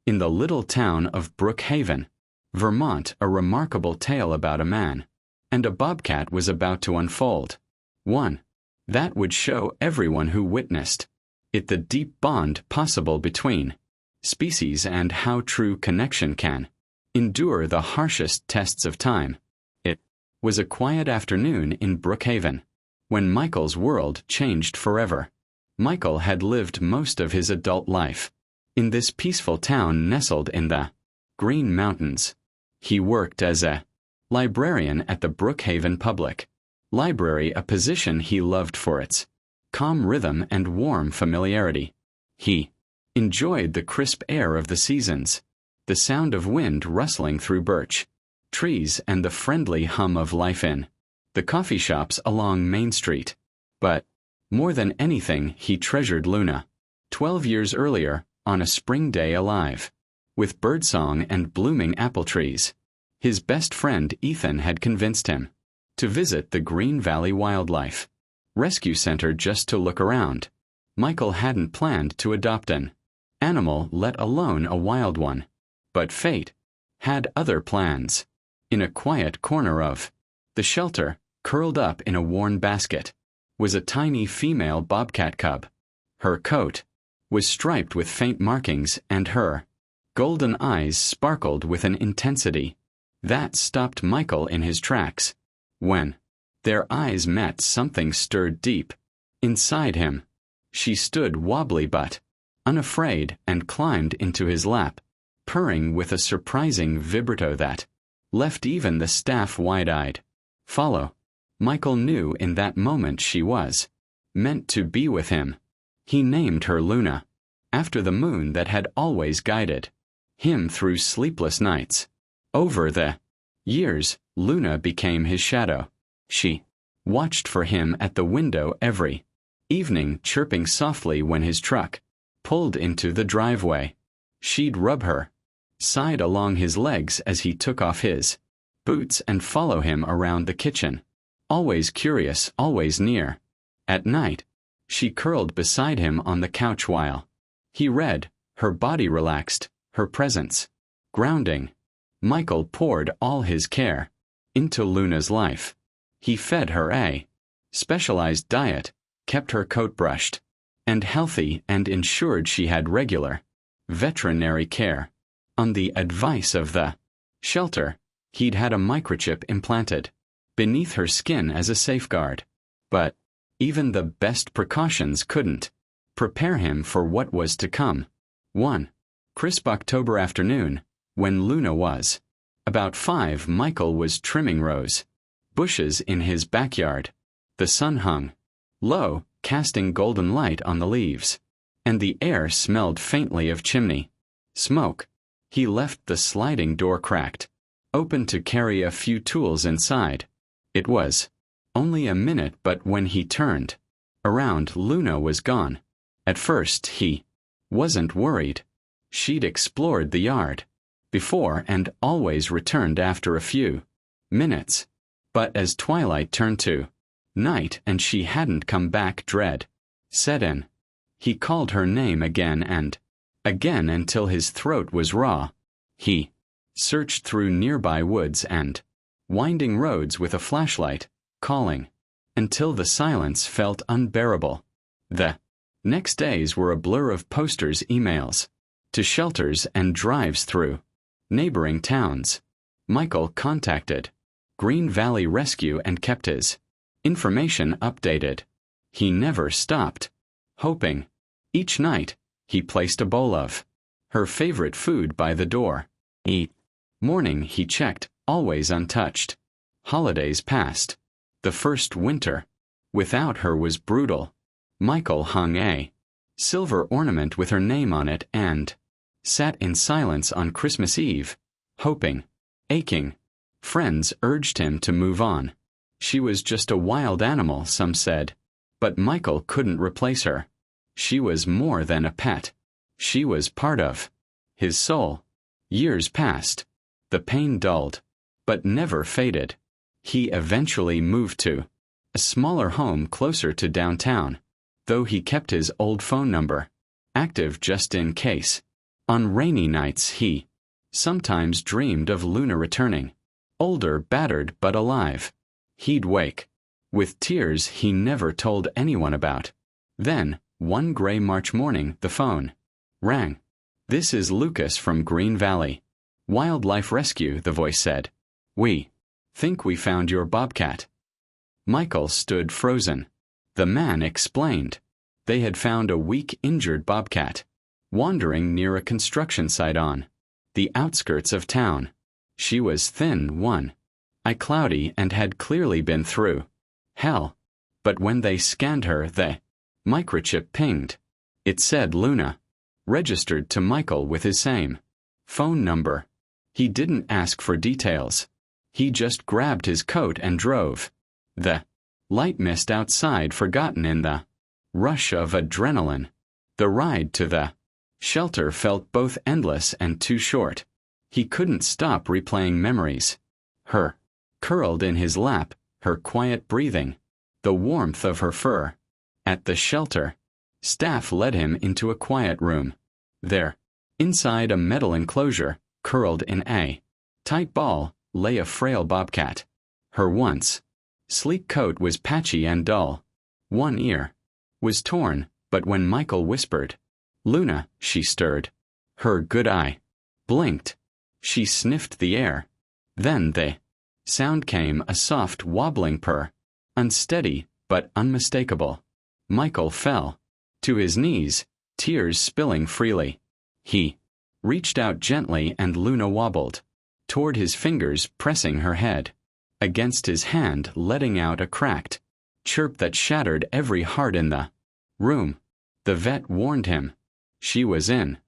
In the little town of Brookhaven, Vermont, a remarkable tale about a man and a bobcat was about to unfold. One that would show everyone who witnessed it the deep bond possible between species and how true connection can endure the harshest tests of time. It was a quiet afternoon in Brookhaven when Michael's world changed forever. Michael had lived most of his adult life in this peaceful town nestled in the Green Mountains. He worked as a librarian at the Brookhaven Public Library, a position he loved for its calm rhythm and warm familiarity. He enjoyed the crisp air of the seasons, the sound of wind rustling through birch trees, and the friendly hum of life in the coffee shops along Main Street. But more than anything, he treasured Luna. 12 years earlier, on a spring day alive with birdsong and blooming apple trees, his best friend Ethan had convinced him to visit the Green Valley Wildlife Rescue Center just to look around. Michael hadn't planned to adopt an animal, let alone a wild one. But fate had other plans. In a quiet corner of the shelter, curled up in a worn basket, was a tiny female bobcat cub. Her coat was striped with faint markings, and her golden eyes sparkled with an intensity that stopped Michael in his tracks. When their eyes met, something stirred deep inside him. She stood wobbly but unafraid and climbed into his lap, purring with a surprising vibrato that left even the staff wide-eyed. Follow. Michael knew in that moment she was meant to be with him. He named her Luna, after the moon that had always guided him through sleepless nights. Over the years, Luna became his shadow. She watched for him at the window every evening, chirping softly when his truck pulled into the driveway. She'd rub her side along his legs as he took off his boots and follow him around the kitchen. Always curious, always near. At night, she curled beside him on the couch while he read, her body relaxed, her presence grounding. Michael poured all his care into Luna's life. He fed her a specialized diet, kept her coat brushed and healthy, and ensured she had regular veterinary care. On the advice of the shelter, he'd had a microchip implanted beneath her skin as a safeguard. But even the best precautions couldn't prepare him for what was to come. One crisp October afternoon, when Luna was about 5, Michael was trimming rose bushes in his backyard. The sun hung low, casting golden light on the leaves, and the air smelled faintly of chimney smoke. He left the sliding door cracked open to carry a few tools inside. It was only a minute, but when he turned around, Luna was gone. At first he wasn't worried. She'd explored the yard before and always returned after a few minutes. But as twilight turned to night and she hadn't come back, dread set in. He called her name again and again until his throat was raw. He searched through nearby woods and winding roads with a flashlight, calling until the silence felt unbearable. The next days were a blur of posters, emails to shelters, and drives through neighboring towns. Michael contacted Green Valley Rescue and kept his information updated. He never stopped hoping. Each night, he placed a bowl of her favorite food by the door. Each morning he checked, always untouched. Holidays passed. The first winter without her was brutal. Michael hung a silver ornament with her name on it and sat in silence on Christmas Eve, hoping, aching. Friends urged him to move on. She was just a wild animal, some said. But Michael couldn't replace her. She was more than a pet. She was part of his soul. Years passed. The pain dulled, but never faded. He eventually moved to a smaller home closer to downtown, though he kept his old phone number active just in case. On rainy nights he sometimes dreamed of Luna returning, older, battered, but alive. He'd wake with tears he never told anyone about. Then, one gray March morning, the phone rang. "This is Lucas from Green Valley Wildlife Rescue," the voice said. "We think we found your bobcat." Michael stood frozen. The man explained. They had found a weak, injured bobcat, wandering near a construction site on the outskirts of town. She was thin, cloudy, and had clearly been through hell. But when they scanned her, the microchip pinged. It said Luna, registered to Michael with his same phone number. He didn't ask for details. He just grabbed his coat and drove. The light mist outside forgotten in the rush of adrenaline. The ride to the shelter felt both endless and too short. He couldn't stop replaying memories. Her curled in his lap, her quiet breathing, the warmth of her fur. At the shelter, staff led him into a quiet room. There, inside a metal enclosure, curled in a tight ball, lay a frail bobcat. Her once sleek coat was patchy and dull. One ear was torn, but when Michael whispered, "Luna," she stirred. Her good eye blinked. She sniffed the air. Then the sound came, a soft, wobbling purr, unsteady but unmistakable. Michael fell to his knees, tears spilling freely. He reached out gently and Luna wobbled toward his fingers, pressing her head against his hand, letting out a cracked chirp that shattered every heart in the room. The vet warned him. She was in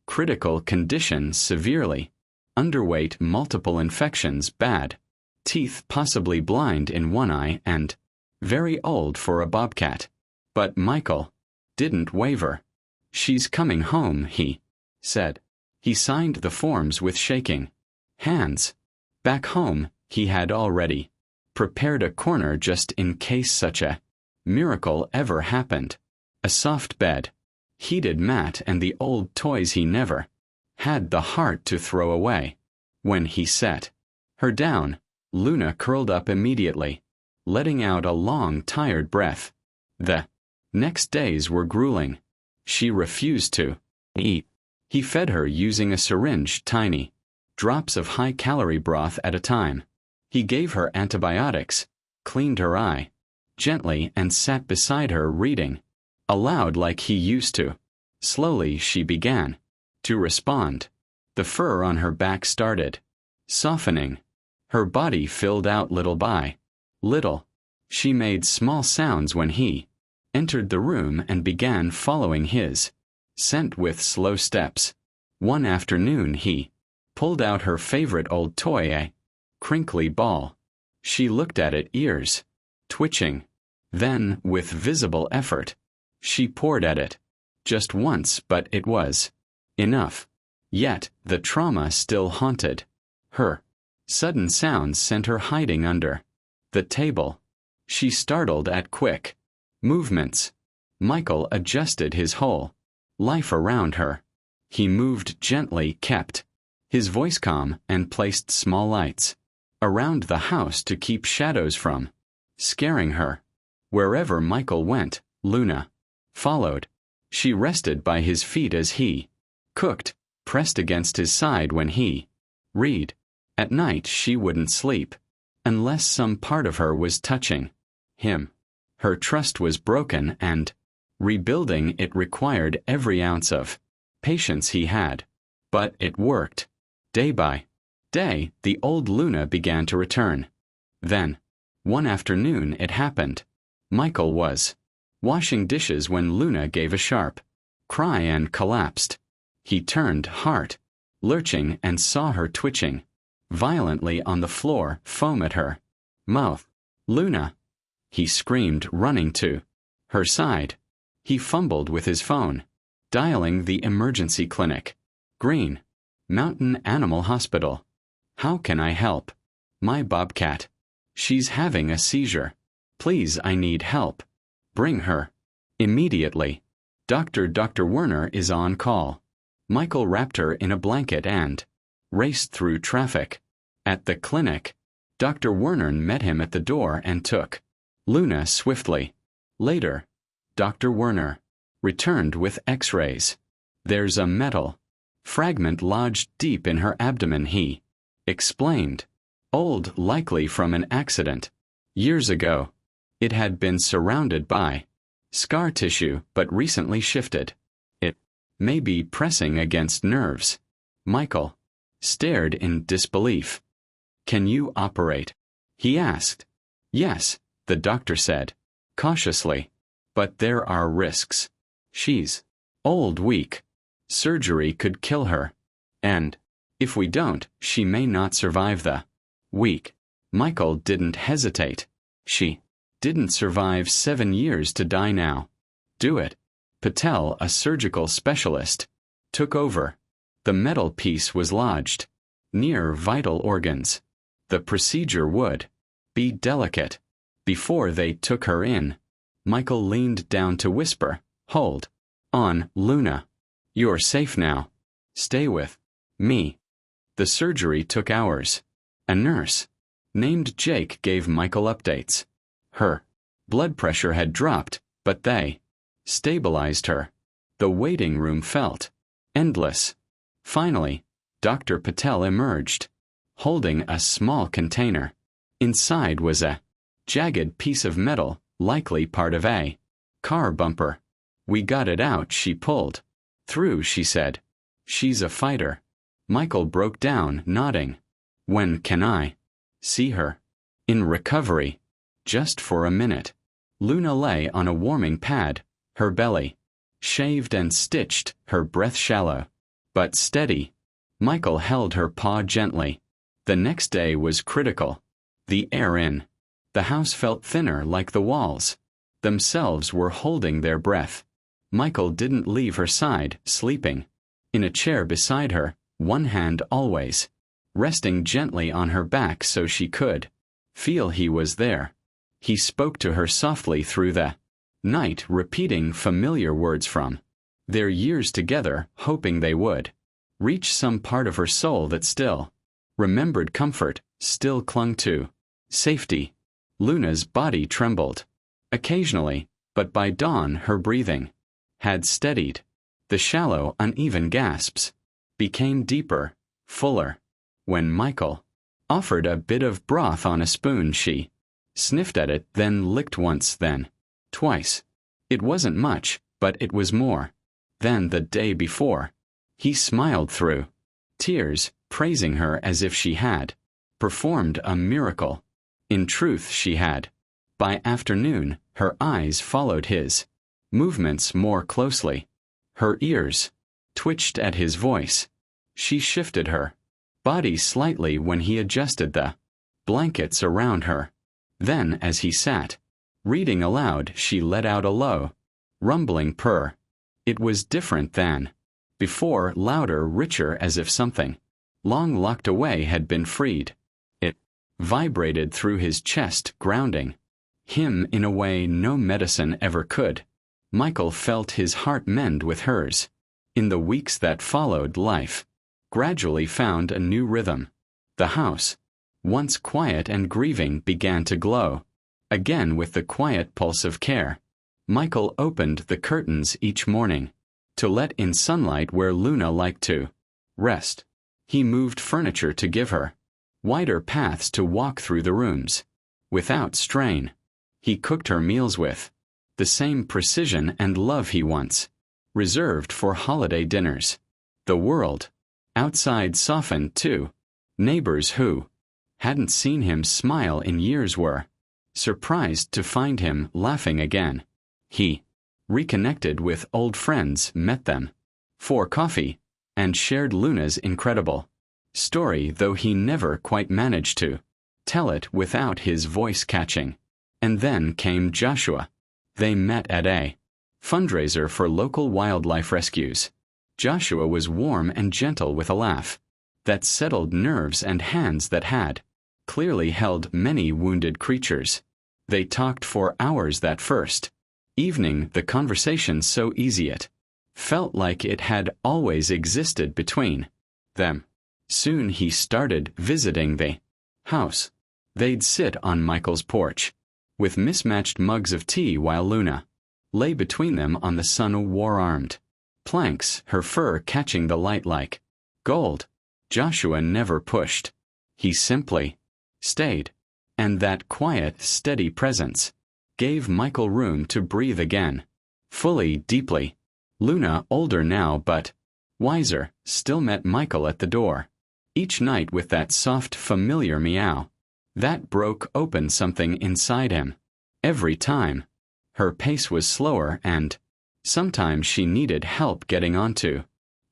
critical condition, severely underweight, multiple infections, bad teeth, possibly blind in one eye, and very old for a bobcat. But Michael didn't waver. "She's coming home," he said. He signed the forms with shaking hands. Back home, he had already prepared a corner just in case such a miracle ever happened. A soft bed, heated mat, and the old toys he never had the heart to throw away. When he set her down, Luna curled up immediately, letting out a long, tired breath. The next days were grueling. She refused to eat. He fed her using a syringe, tiny drops of high-calorie broth at a time. He gave her antibiotics, cleaned her eye gently, and sat beside her reading aloud like he used to. Slowly she began to respond. The fur on her back started softening. Her body filled out little by little. She made small sounds when he entered the room and began following his scent with slow steps. One afternoon he pulled out her favorite old toy, a crinkly ball. She looked at it, ears twitching. Then, with visible effort, she poured at it. Just once, but it was enough. Yet, the trauma still haunted her. Sudden sounds sent her hiding under the table. She startled at quick movements. Michael adjusted his whole life around her. He moved gently, kept his voice calm, and placed small lights around the house to keep shadows from scaring her. Wherever Michael went, Luna followed. She rested by his feet as he cooked, pressed against his side when he read. At night she wouldn't sleep unless some part of her was touching him. Her trust was broken, and rebuilding it required every ounce of patience he had. But it worked. Day by day, the old Luna began to return. Then, one afternoon it happened. Michael was washing dishes when Luna gave a sharp cry and collapsed. He turned, heart lurching, and saw her twitching violently on the floor, foam at her mouth. "Luna!" he screamed, running to her side. He fumbled with his phone, dialing the emergency clinic. "Green Mountain Animal Hospital. How can I help? My bobcat. She's having a seizure. Please, I need help. Bring her immediately. Dr. Werner is on call." Michael wrapped her in a blanket and raced through traffic. At the clinic, Dr. Werner met him at the door and took Luna swiftly. Later, Dr. Werner returned with X-rays. There's a metal fragment lodged deep in her abdomen, he explained. Old, likely from an accident. Years ago. It had been surrounded by scar tissue but recently shifted. It may be pressing against nerves. Michael stared in disbelief. Can you operate? He asked. Yes, the doctor said, cautiously. But there are risks. She's old, weak. Surgery could kill her. And if we don't, she may not survive the week. Michael didn't hesitate. She didn't survive 7 years to die now. Do it. Patel, a surgical specialist, took over. The metal piece was lodged near vital organs. The procedure would be delicate. Before they took her in, Michael leaned down to whisper, "Hold on, Luna. You're safe now. Stay with me." The surgery took hours. A nurse named Jake gave Michael updates. Her blood pressure had dropped, but they stabilized her. The waiting room felt endless. Finally, Dr. Patel emerged, holding a small container. Inside was a jagged piece of metal, likely part of a car bumper. "We got it out," she pulled through, she said. "She's a fighter." Michael broke down, nodding. "When can I see her?" "In recovery. Just for a minute." Luna lay on a warming pad, her belly shaved and stitched, her breath shallow but steady. Michael held her paw gently. The next day was critical. The air in the house felt thinner, like the walls themselves were holding their breath. Michael didn't leave her side, sleeping in a chair beside her, one hand always resting gently on her back so she could feel he was there. He spoke to her softly through the night, repeating familiar words from their years together, hoping they would reach some part of her soul that still remembered comfort, still clung to safety. Luna's body trembled occasionally, but by dawn her breathing had steadied. The shallow, uneven gasps became deeper, fuller. When Michael offered a bit of broth on a spoon, she sniffed at it, then licked once, then twice. It wasn't much, but it was more than the day before. He smiled through tears, praising her as if she had performed a miracle. In truth, she had. By afternoon, her eyes followed his movements more closely. Her ears twitched at his voice. She shifted her body slightly when he adjusted the blankets around her. Then, as he sat reading aloud, she let out a low, rumbling purr. It was different than before, louder, richer, as if something long locked away had been freed. It vibrated through his chest, grounding him in a way no medicine ever could. Michael felt his heart mend with hers. In the weeks that followed, life gradually found a new rhythm. The house, once quiet and grieving, began to glow again with the quiet pulse of care. Michael opened the curtains each morning to let in sunlight where Luna liked to rest. He moved furniture to give her wider paths to walk through the rooms without strain. He cooked her meals with the same precision and love he once reserved for holiday dinners. The world outside softened too. Neighbors who hadn't seen him smile in years were surprised to find him laughing again. He reconnected with old friends, met them for coffee, and shared Luna's incredible story, though he never quite managed to tell it without his voice catching. And then came Joshua. They met at a fundraiser for local wildlife rescues. Joshua was warm and gentle with a laugh that settled nerves and hands that had clearly held many wounded creatures. They talked for hours that first evening, the conversation so easy it Felt like it had always existed between them. Soon he started visiting the house. They'd sit on Michael's porch, with mismatched mugs of tea while Luna lay between them on the sun-warmed planks, her fur catching the light like gold. Joshua never pushed. He simply stayed. And that quiet, steady presence gave Michael room to breathe again, fully, deeply. Luna, older now but wiser, still met Michael at the door, each night with that soft, familiar meow that broke open something inside him. Every time, her pace was slower and sometimes she needed help getting onto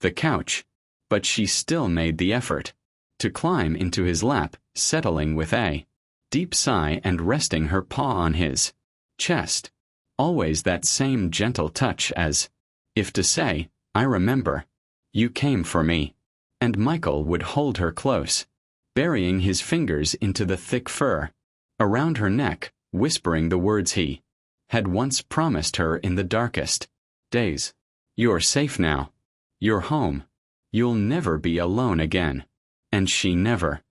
the couch, but she still made the effort to climb into his lap, settling with a deep sigh and resting her paw on his chest. Always that same gentle touch, as if to say, "I remember. You came for me." And Michael would hold her close, burying his fingers into the thick fur around her neck, whispering the words he had once promised her in the darkest days. "You're safe now. You're home. You'll never be alone again." And she never